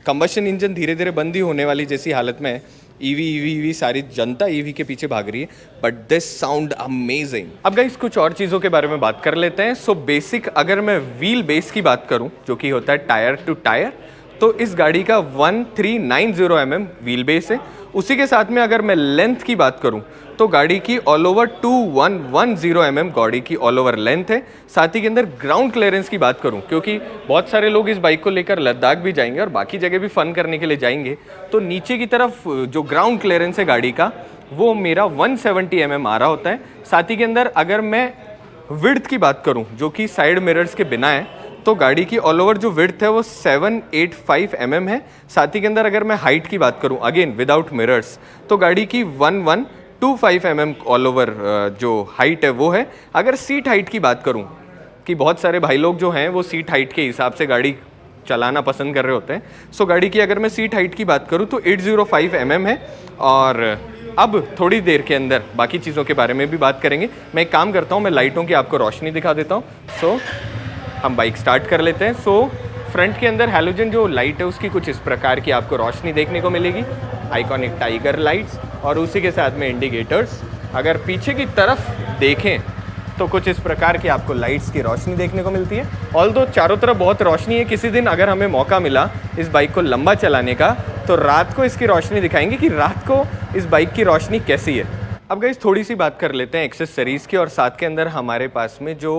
कंबशन इंजन धीरे धीरे बंद ही होने वाली जैसी हालत में है। EV सारी जनता EV के पीछे भाग रही है, बट दिस साउंड अमेजिंग। अब गाइस कुछ और चीज़ों के बारे में बात कर लेते हैं। सो बेसिक अगर मैं व्हील बेस की बात करूं जो कि होता है टायर टू टायर, तो इस गाड़ी का 1390 mm व्हील बेस है। उसी के साथ में अगर मैं लेंथ की बात करूं तो गाड़ी की ऑल ओवर 2110 mm गाड़ी की ऑल ओवर लेंथ है। साथ ही के अंदर ग्राउंड क्लियरेंस की बात करूं, क्योंकि बहुत सारे लोग इस बाइक को लेकर लद्दाख भी जाएंगे और बाकी जगह भी फन करने के लिए जाएंगे, तो नीचे की तरफ जो ग्राउंड क्लियरेंस है गाड़ी का वो मेरा 170 mm आ रहा होता है। साथ ही के अंदर अगर मैं विड्थ की बात करूं जो कि साइड मिरर्स के बिना है, तो गाड़ी की ऑल ओवर जो विड्थ है वो 785 mm है। साथ ही के अंदर अगर मैं हाइट की बात करूं अगेन विदाउट मिरर्स, तो गाड़ी की 1125 mm ऑल ओवर जो हाइट है वो है। अगर सीट हाइट की बात करूं कि बहुत सारे भाई लोग जो हैं वो सीट हाइट के हिसाब से गाड़ी चलाना पसंद कर रहे होते हैं, सो गाड़ी की अगर मैं सीट हाइट की बात करूं तो 805 mm है। और अब थोड़ी देर के अंदर बाकी चीज़ों के बारे में भी बात करेंगे। मैं एक काम करता हूं, मैं लाइटों की आपको रोशनी दिखा देता हूं। सो हम बाइक स्टार्ट कर लेते हैं। सो फ्रंट के अंदर हैलोजन जो लाइट है उसकी कुछ इस प्रकार की आपको रोशनी देखने को मिलेगी, आइकॉनिक टाइगर लाइट्स, और उसी के साथ में इंडिकेटर्स। अगर पीछे की तरफ देखें तो कुछ इस प्रकार की आपको लाइट्स की रोशनी देखने को मिलती है। ऑल्दो चारों तरफ बहुत रोशनी है, किसी दिन अगर हमें मौका मिला इस बाइक को लंबा चलाने का तो रात को इसकी रोशनी दिखाएंगे कि रात को इस बाइक की रोशनी कैसी है। अब गाइस थोड़ी सी बात कर लेते हैं एक्सेसरीज़ की, और साथ के अंदर हमारे पास में जो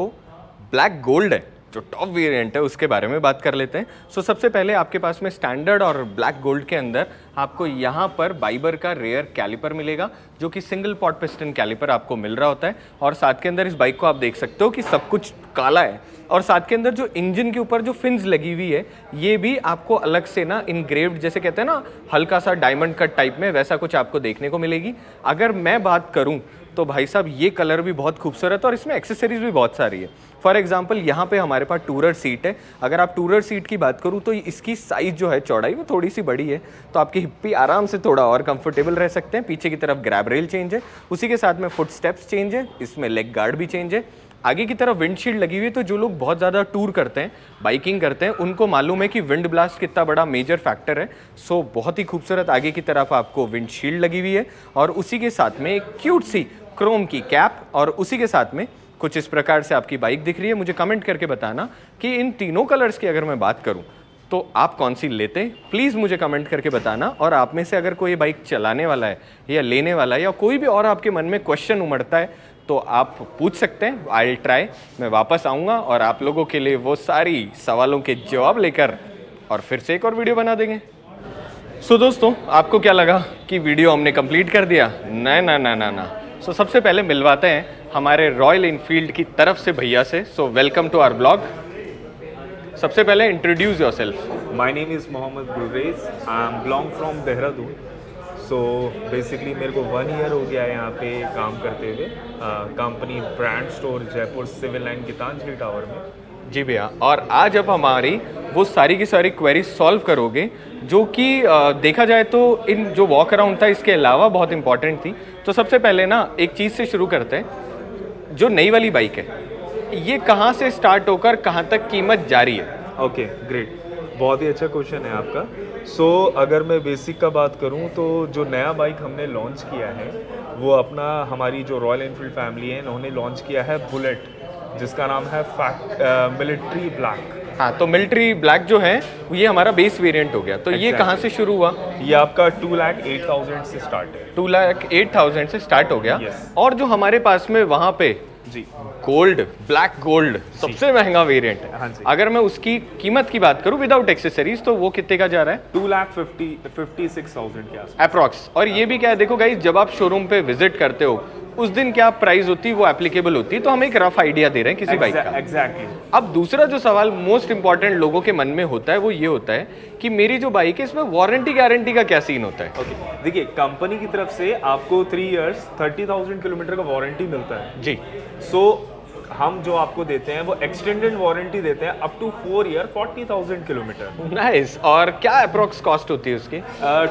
ब्लैक गोल्ड है जो टॉप वेरिएंट है उसके बारे में बात कर लेते हैं। सो सबसे पहले आपके पास में स्टैंडर्ड और ब्लैक गोल्ड के अंदर आपको यहाँ पर बाइबर का रेयर कैलिपर मिलेगा, जो कि सिंगल पॉट पिस्टन कैलिपर आपको मिल रहा होता है। और साथ के अंदर इस बाइक को आप देख सकते हो कि सब कुछ काला है, और साथ के अंदर जो इंजन के ऊपर जो फिन्स लगी हुई है ये भी आपको अलग से ना इनग्रेव्ड, जैसे कहते हैं ना हल्का सा डायमंड कट टाइप में, वैसा कुछ आपको देखने को मिलेगी। अगर मैं बात करूं तो भाई साहब ये कलर भी बहुत खूबसूरत है और इसमें एक्सेसरीज भी बहुत सारी है। फॉर एग्जांपल यहाँ पे हमारे पास टूरर सीट है। अगर आप टूरर सीट की बात करूँ तो इसकी साइज जो है, चौड़ाई वो थोड़ी सी बड़ी है, तो आपकी हिप्पी आराम से थोड़ा और कंफर्टेबल रह सकते हैं। पीछे की तरफ ग्रैब रेल चेंज है, उसी के साथ में फुट स्टेप्स चेंज है, इसमें लेग गार्ड भी चेंज है। आगे की तरफ विंडशील्ड लगी हुई है, तो जो लोग बहुत ज़्यादा टूर करते हैं, बाइकिंग करते हैं, उनको मालूम है कि विंड ब्लास्ट कितना बड़ा मेजर फैक्टर है। सो बहुत ही खूबसूरत आगे की तरफ आपको विंडशील्ड लगी हुई है, और उसी के साथ में एक क्यूट सी क्रोम की कैप, और उसी के साथ में कुछ इस प्रकार से आपकी बाइक दिख रही है। मुझे कमेंट करके बताना कि इन तीनों कलर्स की अगर मैं बात करूं तो आप कौन सी लेते, प्लीज़ मुझे कमेंट करके बताना। और आप में से अगर कोई बाइक चलाने वाला है या लेने वाला है, या कोई भी और आपके मन में क्वेश्चन उमड़ता है, तो आप पूछ सकते हैं। आई विल ट्राई, मैं वापस आऊँगा और आप लोगों के लिए वो सारी सवालों के जवाब लेकर और फिर से एक और वीडियो बना देंगे। सो दोस्तों, आपको क्या लगा कि वीडियो हमने कंप्लीट कर दिया? ना ना ना ना ना। सो सबसे पहले मिलवाते हैं हमारे रॉयल इनफील्ड की तरफ से भैया से। So welcome to our blog. सबसे पहले introduce yourself. My name is Mohammad Gurrez. I am belong from Dehradun. So basically मेरे को 1 year हो गया है यहाँ पे काम करते हुए, company brand store Jaipur civil line Gitanjali tower में। जी भैया, और आज आप हमारी वो सारी की सारी क्वेरीज सॉल्व करोगे, जो कि देखा जाए तो इन जो वॉक अराउंड था इसके अलावा बहुत इंपॉर्टेंट थी। तो सबसे पहले ना एक चीज़ से शुरू करते हैं। जो नई वाली बाइक है ये कहाँ से स्टार्ट होकर कहाँ तक कीमत जारी है? ओके ग्रेट, बहुत ही अच्छा क्वेश्चन है आपका। सो अगर मैं बेसिक का बात करूं तो जो नया बाइक हमने लॉन्च किया है वो अपना, हमारी जो रॉयल एनफील्ड फैमिली है इन्होंने लॉन्च किया है बुलेट, जिसका नाम है मिलिट्री ब्लैक। हाँ, तो मिलिट्री ब्लैक जो है ये हमारा बेस वेरिएंट हो गया। तो ये कहाँ से शुरू हुआ? ये आपका 2,08,000 से स्टार्ट है। 2,08,000 से स्टार्ट हो गया। Yes. और जो हमारे पास में वहाँ पे जी गोल्ड, ब्लैक गोल्ड सबसे महंगा वेरिएंट है। हाँ जी। अगर मैं उसकी कीमत की बात करूं विदाउट एक्सेसरीज, तो वो कितने का जा रहा है? 2,56,000 के आसपास अप्रॉक्स। और ये भी क्या है, देखो गाइस, जब आप शोरूम पे विजिट करते हो उस दिन क्या प्राइस होती है वो एप्लीकेबल होती है, तो हम एक रफ आइडिया दे रहे हैं किसी बाइक का। एग्जैक्टली। अब दूसरा जो सवाल मोस्ट इंपॉर्टेंट लोगों के मन में होता है वो ये होता है कि मेरी जो बाइक है इसमें वारंटी गारंटी का क्या सीन होता है? ओके, देखिए कंपनी की तरफ से आपको 3 इयर्स 30,000 किलोमीटर का वारंटी मिलता है जी। सो हम जो आपको देते हैं वो एक्सटेंडेड वारंटी देते हैं up to 4 year 40,000 kilometre. Nice. और क्या अप्रोक्स कॉस्ट होती है उसकी?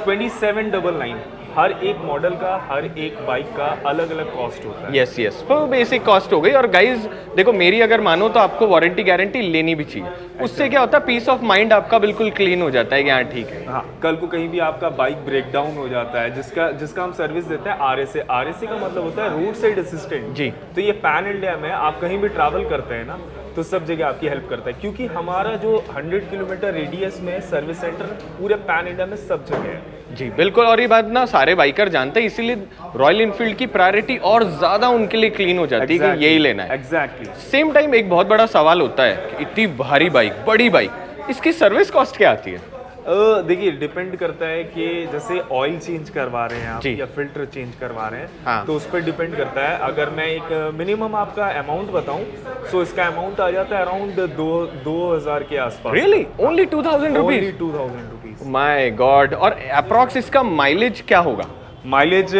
2799। हर एक मॉडल का, हर एक बाइक का अलग अलग कॉस्ट होता है। यस यस, तो बेसिक कॉस्ट हो गई। और गाइज देखो, मेरी अगर मानो तो आपको वारंटी गारंटी लेनी भी चाहिए। उससे क्या होता है, पीस ऑफ माइंड आपका बिल्कुल क्लीन हो जाता है कि हाँ ठीक है। हाँ, कल को कहीं भी आपका बाइक ब्रेक डाउन हो जाता है, जिसका हम सर्विस देते हैं RSA। RSA का मतलब होता है रोड साइड असिस्टेंट जी। तो ये पैन इंडिया में आप कहीं भी ट्रैवल करते हैं ना, तो सब जगह आपकी हेल्प करता है, क्योंकि हमारा जो 100 किलोमीटर रेडियस में सर्विस सेंटर पूरे पैन इंडिया में सब जगह है। जी बिल्कुल। और ये बात ना सारे बाइकर जानते हैं, इसीलिए रॉयल इनफील्ड की प्रायोरिटी और ज्यादा उनके लिए क्लीन हो जाती है कि यही लेना है। एग्जैक्टली। सेम टाइम एक बहुत बड़ा सवाल होता है कि इतनी भारी बाइक, बड़ी बाइक, इसकी सर्विस कॉस्ट क्या आती है? देखिए डिपेंड करता है कि जैसे ऑयल चेंज करवा रहे हैं आप या फिल्टर चेंज करवा रहे हैं, हाँ। तो उस पर डिपेंड करता है। अगर मैं एक मिनिमम आपका अमाउंट बताऊं, सो इसका अमाउंट आ जाता है अराउंड 2,000 के आसपास। Really? Only 2,000 rupees? 2,000 rupees. My God. और अप्रॉक्स इसका माइलेज क्या होगा? माइलेज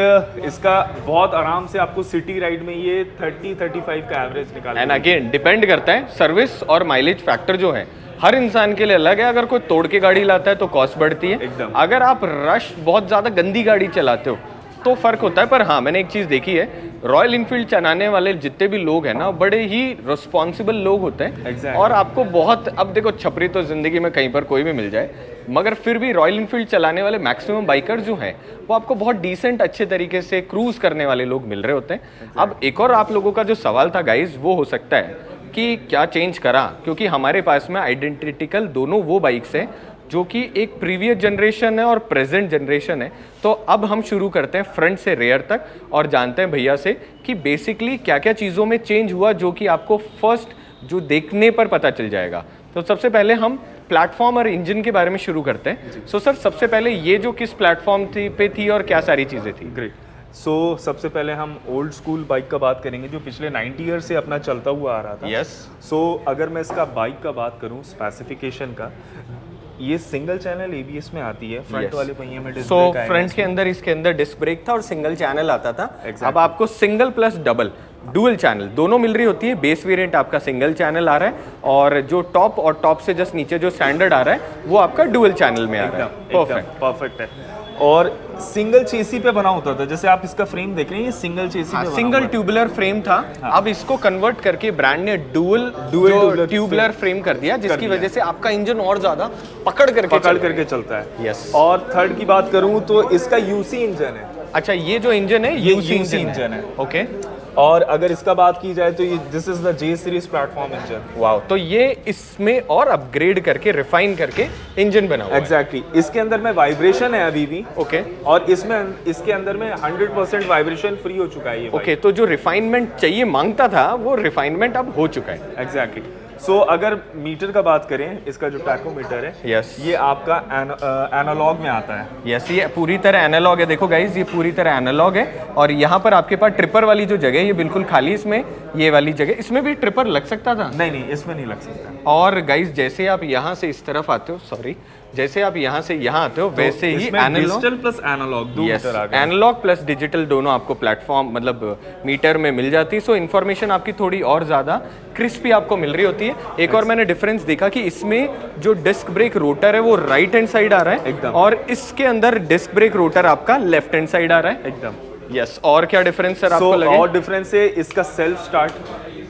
इसका बहुत आराम से आपको सिटी राइड में ये 30-35 का एवरेज निकाल। एंड अगेन डिपेंड करता है, सर्विस और माइलेज फैक्टर जो है हर इंसान के लिए अलग है। अगर कोई तोड़ के गाड़ी लाता है तो कॉस्ट बढ़ती है एकदम। अगर आप रश बहुत ज़्यादा गंदी गाड़ी चलाते हो तो फर्क होता है। पर हाँ, मैंने एक चीज़ देखी है, रॉयल इनफील्ड चलाने वाले जितने भी लोग हैं ना, बड़े ही रिस्पॉन्सिबल लोग होते हैं। Exactly. और आपको बहुत, अब देखो छपरी तो ज़िंदगी में कहीं पर कोई भी मिल जाए, मगर फिर भी रॉयल इनफील्ड चलाने वाले मैक्सिमम बाइकर जो हैं वो आपको बहुत डिसेंट अच्छे तरीके से क्रूज करने वाले लोग मिल रहे होते हैं। अब एक और आप लोगों का जो सवाल था गाइज, वो हो सकता है कि क्या चेंज करा, क्योंकि हमारे पास में आइडेंटिटिकल दोनों वो बाइक्स हैं जो कि एक प्रीवियस जनरेशन है और प्रेजेंट जनरेशन है। तो अब हम शुरू करते हैं फ्रंट से रेयर तक और जानते हैं भैया से कि बेसिकली क्या क्या चीज़ों में चेंज हुआ जो कि आपको फर्स्ट जो देखने पर पता चल जाएगा। तो सबसे पहले हम प्लेटफॉर्म और इंजन के बारे में शुरू करते हैं। सो सर, सबसे पहले ये जो किस प्लेटफॉर्म पे थी और क्या सारी चीज़ें थी? ग्रेट। सो सबसे पहले हम ओल्ड स्कूल बाइक का बात करेंगे जो पिछले 90 ईयर से अपना चलता हुआ आ रहा था। यस। सो अगर मैं इसका बाइक का बात करूं, स्पेसिफिकेशन का, ये सिंगल चैनल एबीएस में आती है। फ्रंट वाले पहिए में डिस्क ब्रेक आएगा। फ्रंट के अंदर इसके अंदर डिस्क ब्रेक था और सिंगल चैनल आता था। Exactly. अब आपको single plus double dual channel दोनों मिल रही होती है। बेस वेरिएंट आपका सिंगल चैनल आ रहा है और जो टॉप और टॉप से जस्ट नीचे जो स्टैंडर्ड आ रहा है वो आपका डुअल चैनल में आ रहा है। परफेक्ट है। और सिंगल चेसी पे बना होता था, जैसे आप इसका फ्रेम देख रहे हैं, ये सिंगल चेसी पे सिंगल ट्यूबुलर फ्रेम था। अब इसको कन्वर्ट करके ब्रांड ने डुअल ट्यूबुलर फ्रेम कर दिया, जिसकी वजह से आपका इंजन और ज्यादा पकड़ करके चलता है। यस। और थर्ड की बात करूं तो इसका यूसी इंजन है। अच्छा, ये जो इंजन है ये यूसी इंजन है। ओके। और अगर इसका बात की जाए तो ये this is the J series platform engine. Wow, तो ये इसमें और अपग्रेड करके रिफाइन करके इंजन बना हुआ है। एग्जैक्टली। इसके अंदर में वाइब्रेशन है अभी भी। ओके। और इसके अंदर में 100% वाइब्रेशन फ्री हो चुका है ये। ओके, तो जो रिफाइनमेंट चाहिए मांगता था वो रिफाइनमेंट अब हो चुका है। एग्जैक्टली। सो अगर मीटर का बात करें, इसका जो टैकोमीटर है, यस, ये आपका एनालॉग में आता है। यस, ये पूरी तरह एनालॉग है। देखो गाइज, ये पूरी तरह एनालॉग है और यहाँ पर आपके पास ट्रिपर वाली जो जगह है ये बिल्कुल खाली। इसमें ये वाली जगह, इसमें भी ट्रिपर लग सकता था? नहीं, इसमें नहीं लग सकता। और गाइज, जैसे आप यहाँ से इस तरफ आते हो, सॉरी, जैसे आप यहाँ से यहाँ आते हो वैसे ही डिजिटल प्लस एनालॉग दो मीटर आ गए। एनालॉग प्लस डिजिटल दोनों आपको प्लेटफॉर्म मतलब मीटर में मिल जाती है। सो इन्फॉर्मेशन आपकी थोड़ी और ज़्यादा क्रिस्पी आपको मिल रही होती है। एक और मैंने डिफरेंस देखा कि इसमें जो डिस्क ब्रेक रोटर है वो राइट हैंड साइड आ रहा है एकदम, और इसके अंदर डिस्क ब्रेक रोटर आपका लेफ्ट हैंड साइड आ रहा है। एकदम। यस। और क्या डिफरेंस सर आपको लगे? और डिफरेंस है इसका सेल्फ स्टार्ट।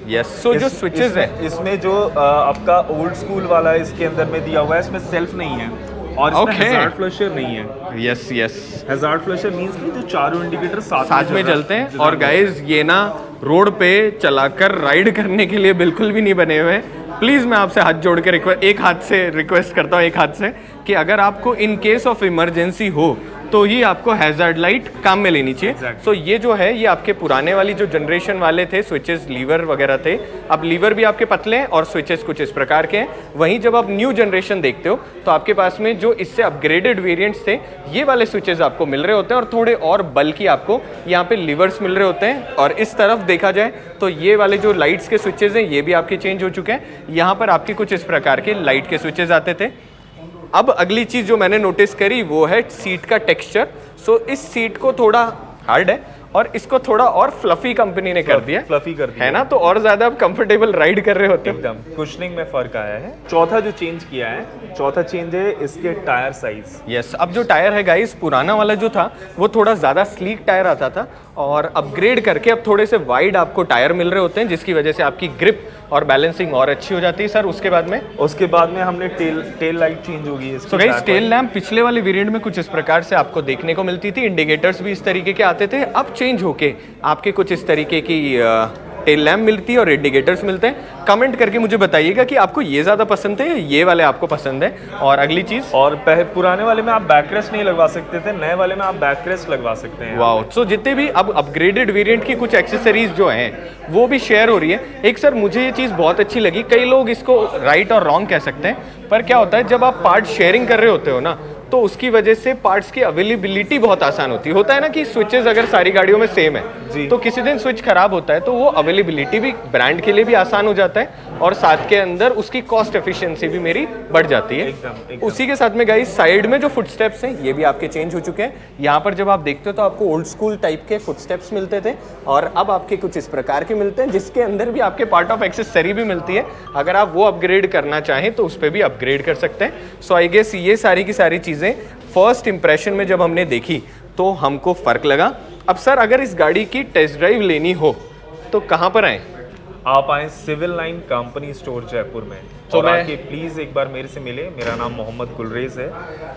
यस। सो जो स्विचेस है इसमें जो आपका ओल्ड स्कूल वाला इसके अंदर में दिया हुआ है, इसमें सेल्फ नहीं है और इसमें हैजार्ड फ्लैशर नहीं है। Yes yes. Hazard flasher means कि जो चारों इंडिकेटर साथ में जलते हैं। और गाइस, ये ना रोड पे चलाकर राइड करने के लिए बिल्कुल भी नहीं बने हुए। प्लीज मैं आपसे हाथ जोड़ के एक हाथ से रिक्वेस्ट करता हूँ, एक हाथ से, कि अगर आपको इन केस ऑफ इमरजेंसी हो तो ही आपको हैजार्ड लाइट काम में लेनी चाहिए। सो ये जो है ये आपके पुराने वाली जो जनरेशन वाले थे स्विचेस, लीवर वगैरह थे, अब लीवर भी आपके पतले हैं और स्विचेस कुछ इस प्रकार के हैं। वहीं जब आप न्यू जनरेशन देखते हो तो आपके पास में जो इससे अपग्रेडेड वेरिएंट्स थे ये वाले स्विचेस आपको मिल रहे होते हैं और थोड़े और बल्कि आपको यहाँ पे लीवर्स मिल रहे होते हैं। और इस तरफ देखा जाए तो ये वाले जो लाइट्स के स्विचेस हैं ये भी आपके चेंज हो चुके हैं। यहाँ पर आपके कुछ इस प्रकार के लाइट के स्विचेस आते थे। अब अगली चीज जो मैंने नोटिस करी वो है सीट का टेक्सचर। सो इस सीट को थोड़ा हार्ड है और इसको थोड़ा और फ्लफी कंपनी ने कर दिया, फ्लफी कर दिया है ना, तो और ज्यादा आप कंफर्टेबल राइड कर रहे होते हो। एकदम। कुशनिंग में फर्क आया है। चौथा जो चेंज किया है, चौथा चेंज है इसके टायर साइज। यस। अब जो टायर है गाइस, पुराना वाला जो था वो थोड़ा ज्यादा स्लीक टायर आता था और अपग्रेड करके अब थोड़े से वाइड आपको टायर मिल रहे होते हैं, जिसकी वजह से आपकी ग्रिप और बैलेंसिंग और अच्छी हो जाती है। सर उसके बाद में हमने टेल लाइट चेंज होगी इसकी। तो गाइस, टेल लैंप पिछले वाले वेरिएंट में कुछ इस प्रकार से आपको देखने को मिलती थी। इंडिकेटर्स भी इस तरीके के आते थे। अब चेंज होके आपके कुछ इस तरीके की टेल लैम्प मिलती है और इंडिकेटर्स मिलते हैं। कमेंट करके मुझे बताइएगा कि आपको ये ज़्यादा पसंद है या ये वाले आपको पसंद है। और अगली चीज़, और पुराने वाले में आप बैकरेस्ट नहीं लगवा सकते थे, नए वाले में आप बैकरेस्ट लगवा सकते हैं। वाओ। सो जितने भी अब अपग्रेडेड वेरिएंट की कुछ एक्सेसरीज जो हैं वो भी शेयर हो रही है। एक सर मुझे ये चीज़ बहुत अच्छी लगी, कई लोग इसको राइट और रॉन्ग कह सकते हैं, पर क्या होता है जब आप पार्ट शेयरिंग कर रहे होते हो ना तो उसकी वजह से पार्ट्स की अवेलेबिलिटी बहुत आसान होती है। होता है ना कि स्विचेस अगर सारी गाड़ियों में सेम है तो किसी दिन स्विच खराब होता है तो वो अवेलेबिलिटी भी ब्रांड के लिए भी आसान हो जाता है और साथ के अंदर उसकी कॉस्ट एफिशिएंसी भी मेरी बढ़ जाती है। एकदम। उसी के साथ में गाइस, साइड में जो फुटस्टेप्स हैं ये भी आपके चेंज हो चुके हैं। यहाँ पर जब आप देखते हो तो आपको ओल्ड स्कूल टाइप के फुटस्टेप्स मिलते थे और अब आपके कुछ इस प्रकार के मिलते हैं, जिसके अंदर भी आपके पार्ट ऑफ एक्सेसरी भी मिलती है। अगर आप वो अपग्रेड करना चाहें तो उस पर भी अपग्रेड कर सकते हैं। सो आई गेस ये सारी की सारी चीज़ें फर्स्ट इंप्रेशन में जब हमने देखी तो हमको फ़र्क लगा। अब सर अगर इस गाड़ी की टेस्ट ड्राइव लेनी हो तो कहाँ पर आएँ? आप आए civil line company store Jaipur में। तो और आके प्लीज़ एक बार मेरे से मिले। मेरा नाम मोहम्मद गुलरेज है।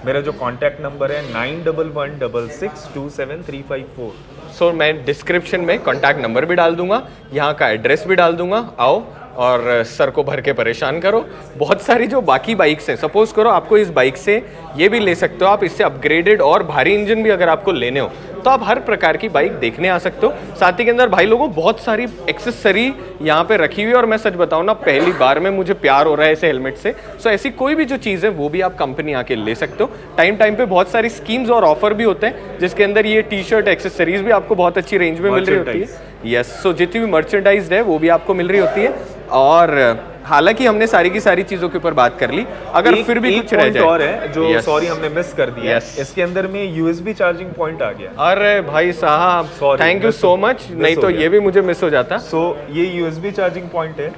मेरा जो कॉन्टैक्ट नंबर है 9116627354। सो मैं डिस्क्रिप्शन में कॉन्टैक्ट नंबर भी डाल दूंगा, यहाँ का एड्रेस भी डाल दूंगा। आओ और सर को भर के परेशान करो। बहुत सारी जो बाकी बाइक्स हैं, सपोज करो आपको इस बाइक से ये भी ले सकते हो आप, इससे अपग्रेडेड और भारी इंजन भी अगर आपको लेने हो तो आप हर प्रकार की बाइक देखने आ सकते हो। साथ ही के अंदर भाई लोगों बहुत सारी एक्सेसरी यहाँ पे रखी हुई है, और मैं सच बताऊँ ना, पहली बार में मुझे प्यार हो रहा है ऐसे हेलमेट से। सो ऐसी कोई भी जो चीज़ है वो भी आप कंपनी आके ले सकते हो। टाइम टाइम पे बहुत सारी स्कीम्स और ऑफर भी होते हैं, जिसके अंदर ये टी शर्ट एक्सेसरीज भी आपको बहुत अच्छी रेंज में मिल रही होती है। यस, सो जितनी भी मर्चेंडाइज है वो भी आपको मिल रही होती है। और हालांकि हमने सारी की सारी चीजों के ऊपर बात कर ली, अगर फिर भी कुछ रह जाए और है जो Yes. सॉरी हमने मिस कर दिया। Yes. इसके अंदर में यूएसबी चार्जिंग पॉइंट आ गया। अरे भाई साहब, Sorry, थैंक यू miss सो हो- मच, miss नहीं हो तो गया। ये भी मुझे मिस हो जाता। सो ये यूएसबी चार्जिंग पॉइंट है।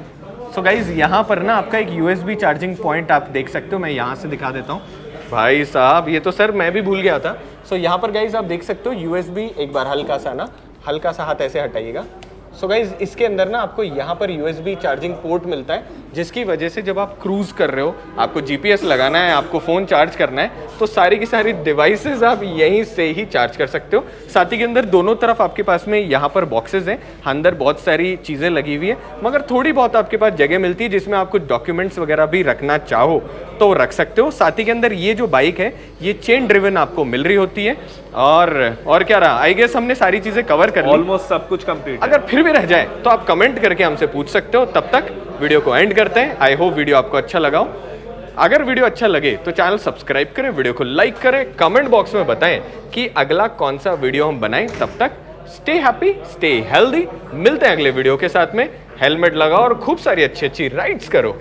सो गाइज यहाँ पर ना आपका एक यूएसबी चार्जिंग पॉइंट आप देख सकते हो, मैं यहाँ से दिखा देता हूँ। भाई साहब ये तो सर मैं भी भूल गया था। सो यहाँ पर गाइज आप देख सकते हो यूएसबी, एक बार हल्का सा हाथ ऐसे हटाइएगा। सो गाइज इसके अंदर ना आपको यहाँ पर यूएसबी चार्जिंग पोर्ट मिलता है, जिसकी वजह से जब आप क्रूज कर रहे हो, आपको जीपीएस लगाना है, आपको फ़ोन चार्ज करना है, तो सारी की सारी डिवाइसेस आप यहीं से ही चार्ज कर सकते हो। साथ ही के अंदर दोनों तरफ आपके पास में यहाँ पर बॉक्सेस हैं, अंदर बहुत सारी चीज़ें लगी हुई है, मगर थोड़ी बहुत आपके पास जगह मिलती है जिसमें आप कुछ डॉक्यूमेंट्स वगैरह भी रखना चाहो तो रख सकते हो। साथ ही के अंदर ये जो बाइक है ये चेन ड्रिवन आपको मिल रही होती है। और क्या रहा, आई गेस हमने सारी चीज़ें कवर कर ली। ऑलमोस्ट सब कुछ कंप्लीट। अगर फिर भी रह जाए तो आप कमेंट करके हमसे पूछ सकते हो। तब तक वीडियो को एंड करते हैं। आई होप वीडियो आपको अच्छा लगा हो। अगर वीडियो अच्छा लगे तो चैनल सब्सक्राइब करें, वीडियो को लाइक करें, कमेंट बॉक्स में बताएं कि अगला कौन सा वीडियो हम बनाएं। तब तक स्टे हैप्पी, स्टे हेल्दी। मिलते हैं अगले वीडियो के साथ में। हेलमेट लगाओ और खूब सारी अच्छी अच्छी राइड्स करो।